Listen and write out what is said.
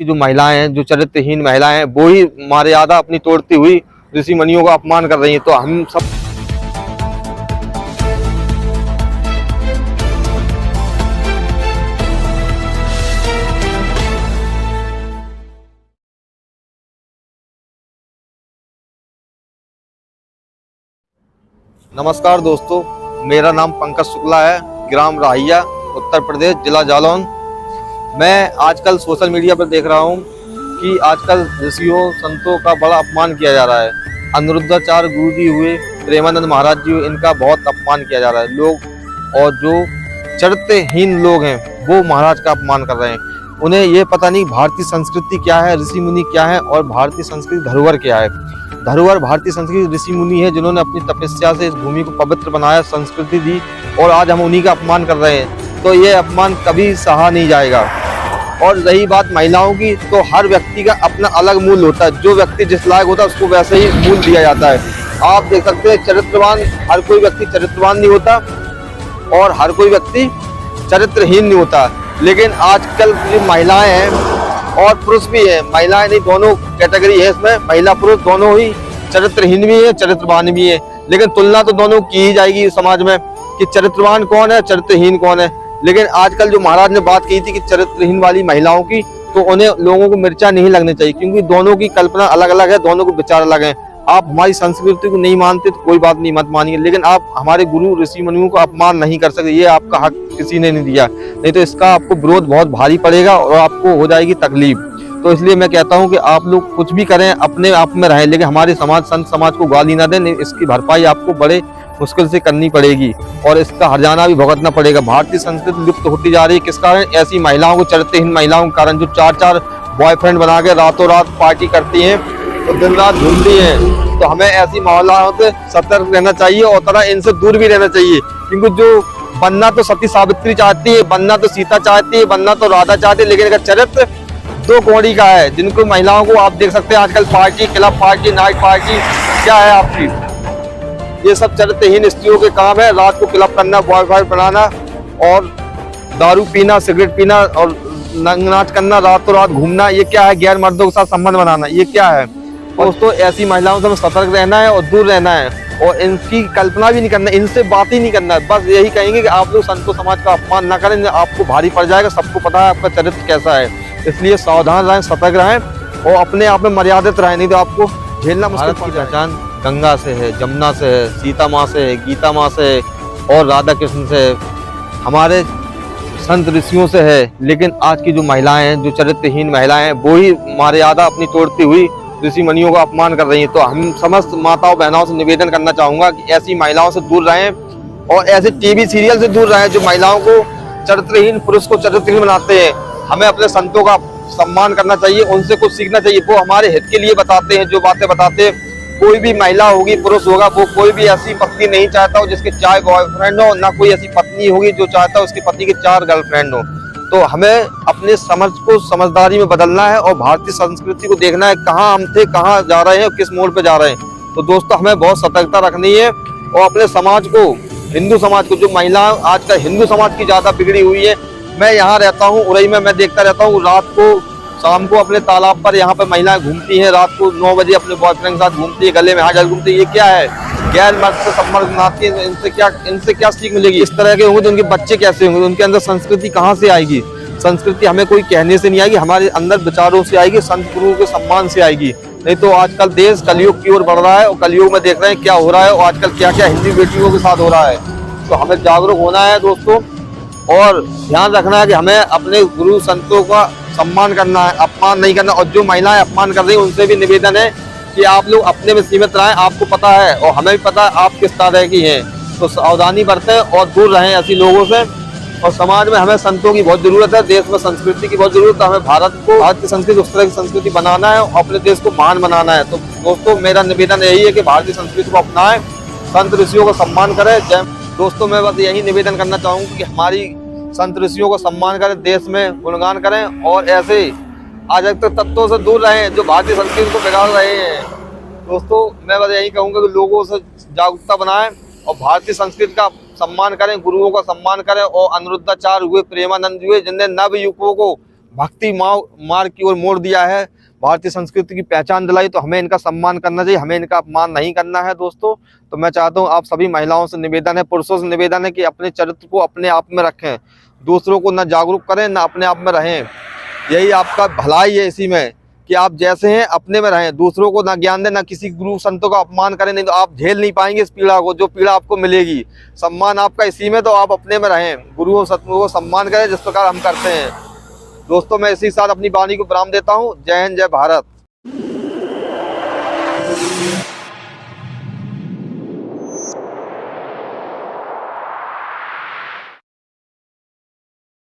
की जो महिलाएं हैं, जो चरित्रहीन महिलाएं हैं, वो ही मर्यादा अपनी तोड़ती हुई ऋषि मुनियों का अपमान कर रही हैं। तो हम सब नमस्कार दोस्तों, मेरा नाम पंकज शुक्ला है, ग्राम राहिया, उत्तर प्रदेश, जिला जालौन। मैं आजकल सोशल मीडिया पर देख रहा हूँ कि आजकल ऋषियों संतों का बड़ा अपमान किया जा रहा है। अनिरुद्धाचार्य गुरु जी हुए, प्रेमानंद महाराज जी हुए, इनका बहुत अपमान किया जा रहा है। लोग और जो चरित्रहीन लोग हैं वो महाराज का अपमान कर रहे हैं। उन्हें ये पता नहीं भारतीय संस्कृति क्या है, ऋषि मुनि क्या है और भारतीय संस्कृति धरोहर क्या है। धरोहर भारतीय संस्कृति ऋषि मुनि है, जिन्होंने अपनी तपस्या से इस भूमि को पवित्र बनाया, संस्कृति दी, और आज हम उन्हीं का अपमान कर रहे हैं। तो ये अपमान कभी सहा नहीं जाएगा। और रही बात महिलाओं की, तो हर व्यक्ति का अपना अलग मूल्य होता है। जो व्यक्ति जिस लायक होता है उसको वैसे ही मूल्य दिया जाता है। आप देख सकते हैं, चरित्रवान हर कोई व्यक्ति चरित्रवान नहीं होता और हर कोई व्यक्ति चरित्रहीन नहीं होता। लेकिन आजकल जो महिलाएं हैं और पुरुष भी है, महिलाएं नहीं, दोनों कैटेगरी है इसमें, महिला पुरुष दोनों ही चरित्रहीन भी है, चरित्रवान भी है। लेकिन तुलना तो दोनों की ही जाएगी समाज में कि चरित्रवान कौन है, चरित्रहीन कौन है। लेकिन आजकल जो महाराज ने बात की थी कि चरित्रहीन वाली महिलाओं की, तो उन्हें लोगों को मिर्चा नहीं लगनी चाहिए, क्योंकि दोनों की कल्पना अलग अलग है, दोनों के विचार अलग है। आप हमारी संस्कृति को नहीं मानते तो कोई बात नहीं, मत मानिए, लेकिन आप हमारे गुरु ऋषि मुनियों को अपमान नहीं कर सकते। ये आपका हक किसी ने नहीं दिया, नहीं तो इसका आपको विरोध बहुत भारी पड़ेगा और आपको हो जाएगी तकलीफ। तो इसलिए मैं कहता हूं कि आप लोग कुछ भी करें, अपने आप में रहें, लेकिन हमारे समाज, संत समाज को गाली ना दें। इसकी भरपाई आपको बड़े मुश्किल से करनी पड़ेगी और इसका हर्जाना भी भुगतना पड़ेगा। भारतीय संस्कृति लुप्त होती जा रही है। किस कारण? ऐसी महिलाओं को, चरित्रहीन महिलाओं के कारण, जो 4-4 बॉयफ्रेंड बना के रातों रात पार्टी करती हैं और दिन रात घूमती हैं। तो हमें ऐसी महिलाओं से सतर्क रहना चाहिए और थोड़ा इनसे दूर भी रहना चाहिए, क्योंकि जो बनना तो सती सावित्री चाहती है, बनना तो सीता चाहती है, बनना तो राधा चाहती है, लेकिन अगर चरित्र दो कौड़ी का है, जिनको महिलाओं को आप देख सकते हैं आजकल party, club party, night party क्या है आपकी, ये सब चरित्रहीन स्त्रियों के काम है। रात को क्लब करना, बॉयफ्रेंड बनाना और दारू पीना, सिगरेट पीना और नाच करना, रातों रात घूमना, ये क्या है? गैर मर्दों के साथ संबंध बनाना, ये क्या है? दोस्तों, ऐसी महिलाओं से हमें सतर्क रहना है और दूर रहना है और इनकी कल्पना भी नहीं करना, इनसे बात ही नहीं करना है। बस यही कहेंगे कि आप लोग संतों समाज का अपमान ना करें, आपको भारी पड़ जाएगा। सबको पता है आपका चरित्र कैसा है, इसलिए सावधान रहें, सतर्क रहें और अपने आप में मर्यादित रहें, नहीं तो आपको झेलना मुश्किल की पहचान गंगा से है, जमुना से है, सीता माँ से है, गीता माँ से है और राधा कृष्ण से है, हमारे संत ऋषियों से है। लेकिन आज की जो महिलाएं हैं, जो चरित्रहीन महिलाएं हैं, वो ही मर्यादा अपनी तोड़ती हुई ऋषि मुनियों का अपमान कर रही हैं। तो हम समस्त माताओं बहनों से निवेदन करना चाहूंगा कि ऐसी महिलाओं से दूर रहें और ऐसे टीवी सीरियल से दूर रहें जो महिलाओं को चरित्रहीन, पुरुष को चरित्रहीन बनाते हैं। हमें अपने संतों का सम्मान करना चाहिए, उनसे कुछ सीखना चाहिए। वो हमारे हित के लिए बताते हैं, जो बातें बताते हैं। कोई भी महिला होगी, पुरुष होगा, वो कोई भी ऐसी पत्नी नहीं चाहता हो जिसके 4 बॉयफ्रेंड हो, ना कोई ऐसी पत्नी होगी जो चाहता हो उसके पति के 4 गर्लफ्रेंड हो। तो हमें अपने समझ को समझदारी में बदलना है और भारतीय संस्कृति को देखना है, कहाँ हम थे, कहाँ जा रहे हैं, किस मोड़ पे जा रहे हैं। तो दोस्तों, हमें बहुत सतर्कता रखनी है और अपने समाज को, हिंदू समाज को, जो महिला आजकल हिंदू समाज की ज्यादा बिगड़ी हुई है। मैं यहाँ रहता हूँ उरई में, मैं देखता रहता हूँ रात को, शाम को अपने तालाब पर यहाँ पर महिलाएं घूमती हैं, रात को 9 बजे अपने बॉयफ्रेंड के साथ घूमती है, गले में हाथ डाल घूमती है। ये क्या है? गैर मर्द से संबंध बनाती है। इनसे क्या सीख मिलेगी? इस तरह के होंगे तो उनके बच्चे कैसे होंगे? उनके अंदर संस्कृति कहाँ से आएगी? संस्कृति हमें कोई कहने से नहीं आएगी, हमारे अंदर विचारों से आएगी, संत गुरुओं के सम्मान से आएगी। नहीं तो आजकल देश कलयुग की ओर बढ़ रहा है और कलयुग में देख रहे हैं क्या हो रहा है और आजकल क्या क्या हिंदी बेटियों के साथ हो रहा है। तो हमें जागरूक होना है दोस्तों और ध्यान रखना है कि हमें अपने गुरु संतों का सम्मान करना है, अपमान नहीं करना। और जो महिलाएं अपमान कर रही हैं उनसे भी निवेदन है कि आप लोग अपने में सीमित रहें। आपको पता है और हमें भी पता है आप किस तरह की हैं, तो सावधानी बरतें और दूर रहें ऐसी लोगों से। और समाज में हमें संतों की बहुत जरूरत है, देश में संस्कृति की बहुत जरूरत है। हमें भारत की संस्कृति, उस तरह की संस्कृति बनाना है और अपने देश को महान बनाना है। तो दोस्तों, मेरा निवेदन यही है कि भारतीय संस्कृति को अपनाएं, संत ऋषियों का सम्मान करें। दोस्तों, मैं बस यही निवेदन करना चाहूंगा कि हमारी संत ऋषियों को सम्मान करें, देश में गुणगान करें और ऐसे अराजक तत्वों से दूर रहें जो भारतीय संस्कृति को बिगाड़ रहे हैं। दोस्तों, मैं बस यही कहूंगा कि लोगों से जागरूकता बनाएं और भारतीय संस्कृति का सम्मान करें, गुरुओं का सम्मान करें। और अनिरुद्धाचार्य हुए, प्रेमानंद हुए, जिनने नव युवकों को भक्ति मार्ग की ओर मोड़ दिया है, भारतीय संस्कृति की पहचान दिलाई, तो हमें इनका सम्मान करना चाहिए, हमें इनका अपमान नहीं करना है दोस्तों। तो मैं चाहता हूँ आप सभी महिलाओं से निवेदन है, पुरुषों से निवेदन है कि अपने चरित्र को अपने आप में रखें, दूसरों को न जागरूक करें न अपने आप में रहें। यही आपका भलाई है इसी में कि आप जैसे हैं अपने में रहें, दूसरों को ना ज्ञान दें, ना किसी गुरु संतों का अपमान करें, नहीं तो आप झेल नहीं पाएंगे इस पीड़ा को, जो पीड़ा आपको मिलेगी। सम्मान आपका इसी में, तो आप अपने में रहें, गुरुओं सतगुरुओं को सम्मान करें जिस प्रकार हम करते हैं। दोस्तों मैं इसी के साथ अपनी वाणी को विराम देता हूँ। जय हिंद, जय भारत।